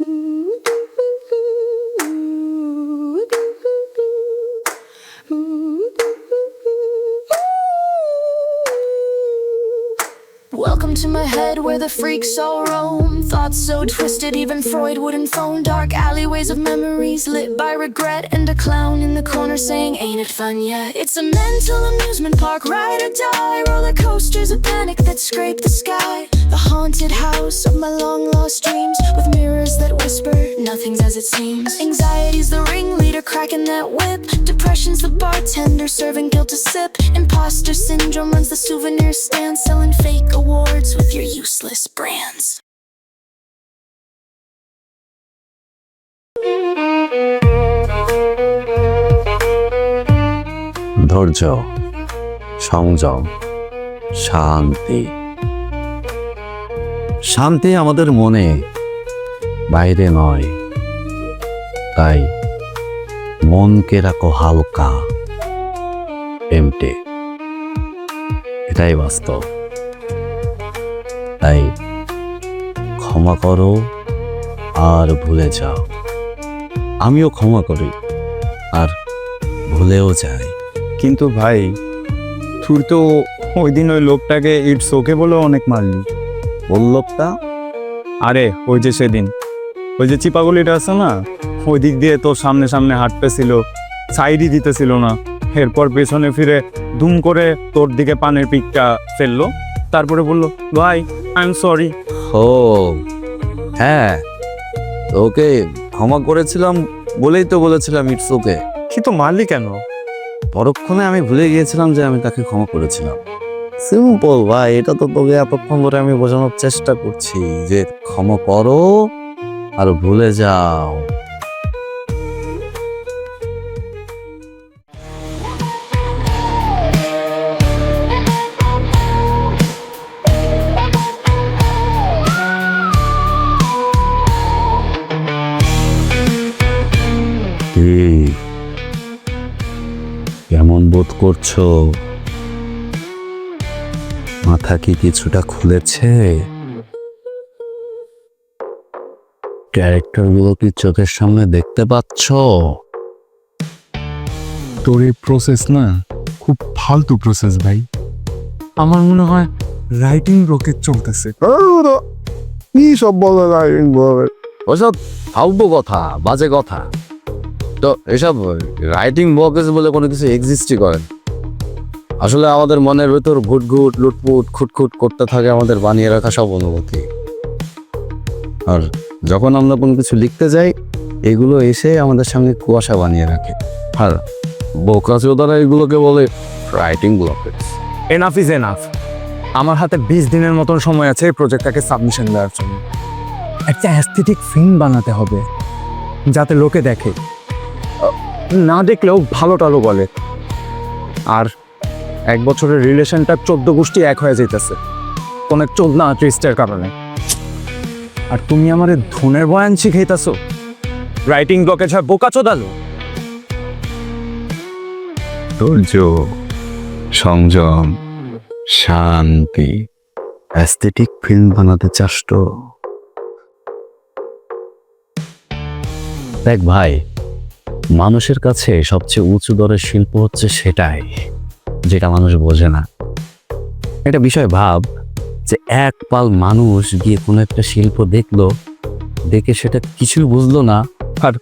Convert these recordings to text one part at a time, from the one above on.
Welcome to my head where the freaks all roam. Thoughts so twisted even Freud wouldn't phone. Dark alleyways of memories lit by regret. And a clown in the corner saying, ain't it fun yet? It's a mental amusement park, ride or die. Roller coasters of panic that scrape the sky. The haunted house of my long lost dreams, with mirrors that whisper, nothing's as it seems. Anxiety's the ringleader cracking that whip. Depression's the bartender serving guilt to sip. Imposter syndrome runs the souvenir stand, selling fake awards with your useless brands. ধৈর্য, সংযম, শান্তি। শান্তি আমাদের মনে, বাইরে নয়। তাই মনকে রাখো হালকা, এমটে। এটাই বাস্তব। তাই ক্ষমা করো আর ভুলে যাও। আমিও ক্ষমা করি আর ভুলেও যাই। কিন্তু ভাই, তুই তো ওই দিন ওই লোকটাকে ইটস ওকে বলে অনেক মারলি। কোন লোকটা? আরে ওই যে সেদিন ওই যে চিপাগুলিটা আছে না, ওই দিক দিয়ে তোর সামনে সামনে হাঁটতেছিল, সাইডই দিতেছিল না। এরপর পেছনে ফিরে দুম করে তোর দিকে পানের পিকটা ফেললো, তারপরে বললো, ভাই আই এম সরি। ও হ্যাঁ, ওকে ক্ষমা করেছিলাম বলেই তো বলেছিলাম ইটস ওকে। কিন্তু মারলি কেন? পরক্ষণে আমি ভুলে গিয়েছিলাম যে আমি তাকে ক্ষমা করেছিলাম। সিম্পল ভাই, এটা তো তোকে এতক্ষণ ধরে আমি বোঝানোর চেষ্টা করছি যে ক্ষমা করো আর ভুলে যাও। কেমন বোধ করছো? মাথা কি কিছুটা খুলেছে? ক্যারেক্টারগুলো কি চোখের সামনে দেখতে পাচ্ছ? তোর এই প্রসেস না খুব ফালতু প্রসেস ভাই। আমার মনে হয় রাইটিং রকেট চলতেছে। কি সব বলে রাইটিং বলে? ওসব ফালতু কথা, বাজে কথা। তো এসব রাইটিং বকেস বলে কোনো কিছু এক্সিস্টই করে না। আসলে আমাদের মনের ভেতর ঘুটঘুট, লুটপুট, খুটখুট করতে থাকে আমাদের বানিয়ে রাখা সব অনুভূতি। আর যখন আমরা কোনো কিছু লিখতে যাই, এগুলো এসে আমাদের সামনে কুয়াশা বানিয়ে রাখে। আর বোকাচোদারা এগুলোকে বলে writing blockage. Enough is enough. আমার হাতে 20 দিনের মতন সময় আছে এই প্রজেক্টটাকে সাবমিশন দেওয়ার জন্য। একটা অ্যাস্থেটিক ফিল্ম বানাতে হবে যাতে লোকে দেখে, না দেখলেও ভালো টালো বলে। আর 1 বছরের রিলেশনটা 14 গোষ্ঠী এক হয়ে যেতেছে কোন এক চোদনা আর্টিস্টের কারণে। আর তুমি আমার ধনের বয়ান শিখাইতেছো? রাইটিং ব্লকেজ হয় বোকাচোদালো। ধৈর্য, সংযম, শান্তি। অ্যাস্থেটিক ফিল্ম বানাতে চাস তো? দেখ ভাই, মানুষের কাছে সবচেয়ে উঁচু দরের শিল্প হচ্ছে সেটাই যেটা মানুষ বোঝে না। একটা বিষয় ভাব যে এক পাল মানুষ গিয়ে কোনো একটা শিল্প দেখলো, দেখে সেটা কিছুই বুঝলো না, আর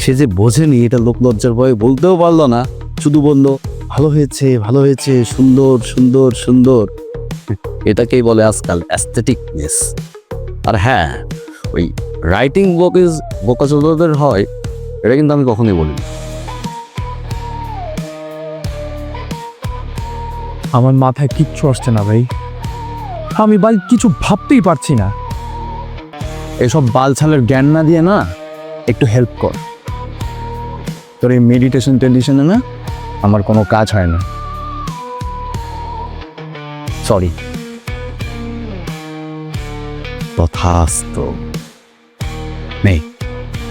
সে যে বোঝেনি এটা লোকলজ্জার ভয়ে বলতেও পারলো না, শুধু বললো ভালো হয়েছে, ভালো হয়েছে, সুন্দর সুন্দর সুন্দর। এটাকেই বলে আজকাল অ্যাস্থেটিকনেস। আর হ্যাঁ, ওই রাইটিং বকেজ বোকাচোদাদের হয়, এটা কিন্তু আমি কখনোই বলিনি। আমার মাথায় কিচ্ছু আসছে না ভাই। আমি ভাই কিছু ভাবতেই পারছি না। এসব বালছালের জ্ঞান না দিয়ে না, একটু হেল্প কর। তোর এই মেডিটেশন টেডিশনে না আমার কোনো কাজ হয় না। সরি। তথাস্তু। নেই,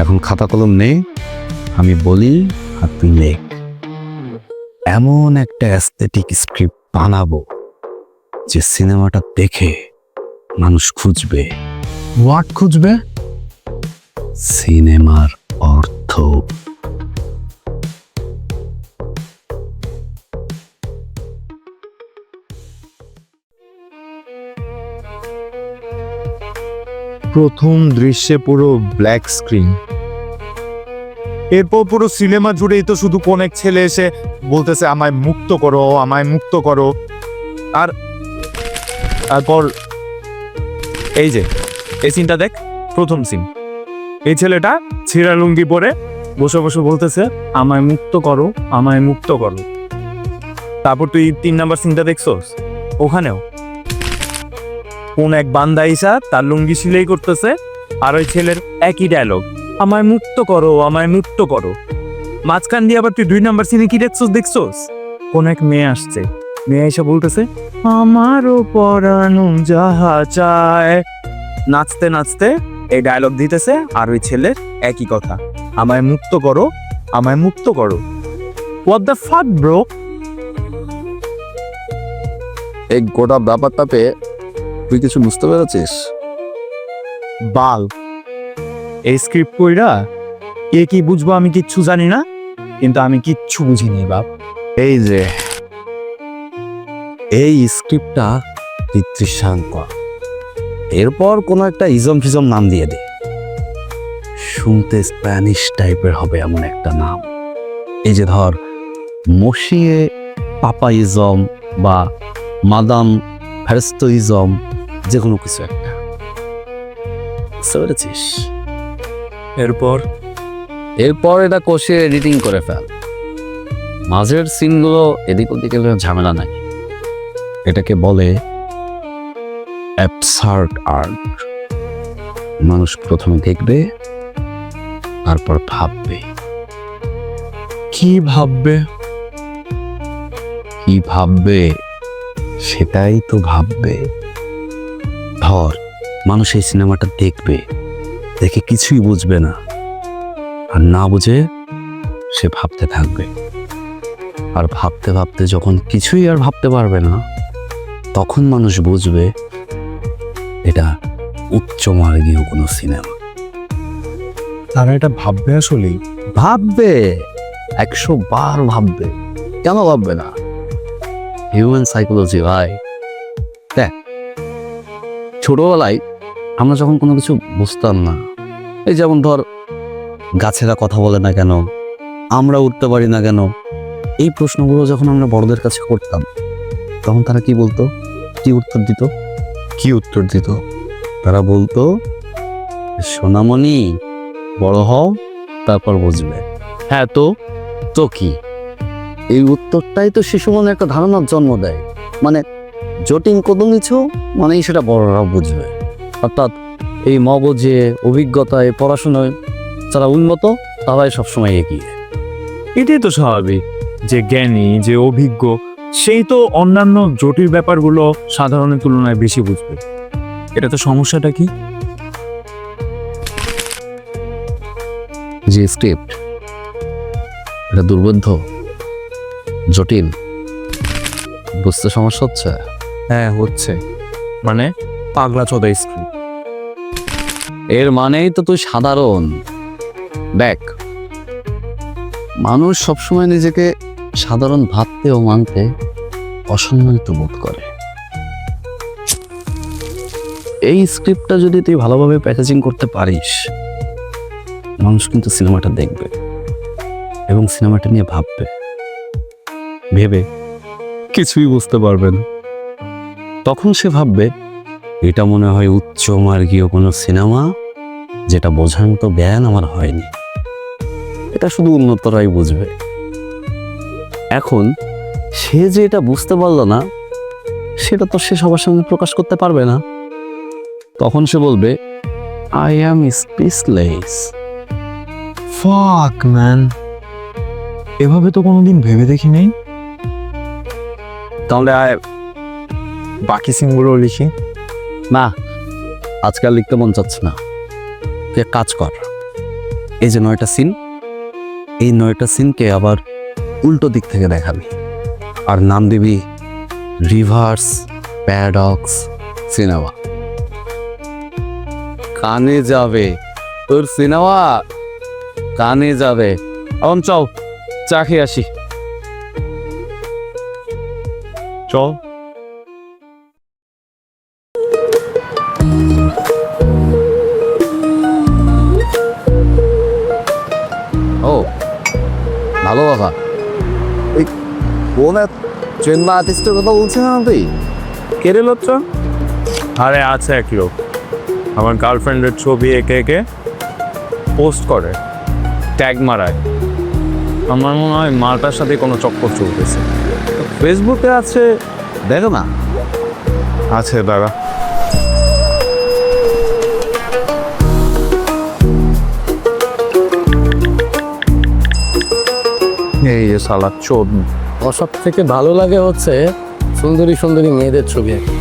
এখন খাতা কলম নেই, আমি বলি আর তুই লেখ। এমন একটা অ্যাস্থেটিক স্ক্রিপ্ট বানাবো যে সিনেমাটা দেখে মানুষ খুঁজবে। হোয়াট খুঁজবে? সিনেমার অর্থ। প্রথম দৃশ্যে পুরো ব্ল্যাক স্ক্রিন, এরপর পুরো সিনেমা জুড়েই তো শুধু কোন এক ছেলে এসে বলতেছে আমায় মুক্ত করো, আমায় মুক্ত করো। আর তারপর এই যে এই সিনটা দেখ, প্রথম সিন, এই ছেলেটা ছিঁড়া লুঙ্গি পরে বসে বসে বলতেছে আমায় মুক্ত করো, আমায় মুক্ত করো। তারপর তুই 3 নাম্বার সিনটা দেখছস, ওখানেও কোন এক বান্দা ইসা তার লুঙ্গি সিলাই করতেছে, আর ওই ছেলের একই ডায়লগ, আমায় মুক্ত করো, আমায় মুক্ত করো। মাঝখান দিয়ে আবার তুই 2 নাম্বার সিনে কি দেখছস কোন এক মেয়ে আসছে, মেয়ে এসে বলতেছে আমারও পরানো যাহা চায়, নাচতে নাচতে এই ডায়লগ দিতেছে, আর ওই ছেলের একই কথা, আমায় মুক্ত করো, আমায় মুক্ত করো। What the fuck bro? এই গোটা ব্যাপারটা পেয়ে তুই কিছু বুঝতে পেরেছিস? বাল, এই স্ক্রিপ্ট কইরা কে কি বুঝবো আমি কিচ্ছু জানি না, কিন্তু আমি কিচ্ছু বুঝিনি বাপ। এই যে এই স্ক্রিপ্টটা দৃশ্যাঙ্ক, এরপর কোনো একটা ইজম ফিজম নাম দিয়ে দে, শুনতে স্প্যানিশ টাইপের হবে এমন একটা নাম। এই যে ধর মসিয়ে পাপাইজম বা মাদাম ফেরেস্তোইজম, যে কোনো কিছু একটা, বুঝতে পেরেছিস? এরপর এটা কষিয়ে এডিটিং করে ফেল, মাঝের সিনগুলো এদিক ওদিকে ঝামেলা নাই। এটাকে বলে অ্যাবসার্ড আর্ট। মানুষ প্রথমে দেখবে, তারপর ভাববে। কি ভাববে? কি ভাববে সেটাই তো ভাববে। ধর মানুষ এই সিনেমাটা দেখবে, দেখে কিছুই বুঝবে না, আর না বুঝে সে ভাবতে থাকবে, আর ভাবতে ভাবতে যখন কিছুই আর ভাবতে পারবে না, তখন মানুষ বুঝবে এটা উচ্চমার্গীয় কোনো সিনেমা। তারা এটা ভাববে আসলেই? ভাববে, 100 বার ভাববে, কেন ভাববে না? হিউম্যান সাইকোলজি ভাই। দেখ, ছোটবেলায় আমরা যখন কোনো কিছু বুঝতাম না, এই যেমন ধর গাছেরা কথা বলে না কেন, আমরা উঠতে পারি না কেন, এই প্রশ্নগুলো যখন আমরা বড়দের কাছে করতাম, তখন তারা কি বলতো, কি উত্তর দিত? কি উত্তর দিত? তারা বলতো সোনামণি বড় হও, তারপর বুঝবে। হ্যাঁ, তো কি? এই উত্তরটাই তো শিশু মনে একটা ধারণার জন্ম দেয়, মানে জটিল কোনো কিছু মানেই সেটা বড়রাও বুঝবে। অর্থাৎ এই মগজে, অভিজ্ঞতায়, পড়াশোনায় যারা উন্নত তারাই সবসময় এগিয়ে। এটাই তো স্বাভাবিক, যে জ্ঞানী, যে অভিজ্ঞ, সেই তো অন্যান্য জটিল ব্যাপারগুলো সাধারণের তুলনায় বেশি বুঝবে। এটা তো সমস্যাটা কি? যে স্ক্রিপ্ট এটা দুর্বোধ্য, জটিল, বুঝতে সমস্যা হচ্ছে। হ্যাঁ হচ্ছে, মানে পাগলা চোদা স্ক্রিপ্ট। এর মানেই তো তুই সাধারণ। দেখ, মানুষ সবসময় নিজেকে সাধারণ ভাবতে ও মানতে অসম্মানিত বোধ করে। এই স্ক্রিপ্টটা যদি তুই ভালোভাবে প্যাকেজিং করতে পারিস, মানুষ কিন্তু সিনেমাটা দেখবে এবং সিনেমাটা নিয়ে ভাববে, ভেবে কিছুই বুঝতে পারবে না। তখন সে ভাববে এটা মনে হয় উচ্চমার্গীয় কোনো সিনেমা, যেটা বোঝার মতো জ্ঞান আমার হয়নি, এটা শুধু উন্নতরাই বুঝবে। এখন সে যে এটা বুঝতে পারলো না, সেটা তো সে সবার সামনে প্রকাশ করতে পারবে না। তখন সে বলবে আই অ্যাম স্পিচলেস। ফাক ম্যান, এভাবে তো কোনোদিন ভেবে দেখি নেই। তাহলে বাকি সিনগুলো লিখি। না, আজকাল লিখতে মন চাচ্ছে না। তুই এক কাজ কর, এই যে 9টা সিন, এই 9টা সিনকে আবার উল্টো দিক থেকে দেখাবি, আর নাম দিবি রিভার্স প্যারাডক্স সিনেমা। কানে যাবে, তোর সিনেমা কানে যাবে। এখন চল চা খেয়ে আসি। চল। ও ভালো কথা। এই কোন ট্রেন আর্টিস্টের কথা বলছিস না তুই? কেড়ে লোকটা? আরে আছে এক লোক, আমার গার্লফ্রেন্ডের ছবি এঁকে এঁকে পোস্ট করে, ট্যাগ মারায়। আমার মনে হয় মালটার সাথে কোনো চক্কর চলতেছে। ফেসবুকে আছে, দেখো না। আছে দাদা। এই যে শালা চোদ। আমার সব থেকে ভালো লাগে হচ্ছে সুন্দরী সুন্দরী মেয়েদের ছবি আঁকা।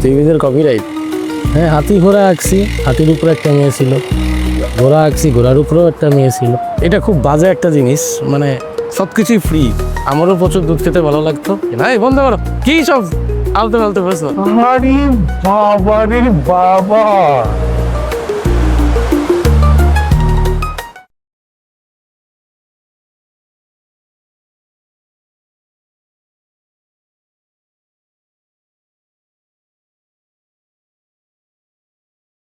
টিভিদের কপিরাইট। হ্যাঁ, হাতি ঘোড়া আঁকছি, হাতির উপরে একটা মেয়ে ছিল। ঘোড়া আঁকছি, ঘোড়ার উপরেও একটা মেয়ে ছিল। এটা খুব বাজে একটা জিনিস, মানে সব কিছুই ফ্রি। আমারও প্রচুর দুধ খেতে ভালো লাগতো। না এই বন্ধ করো, কি সব আলতে ফালতে বসো। আরে বাবা রে বাবা,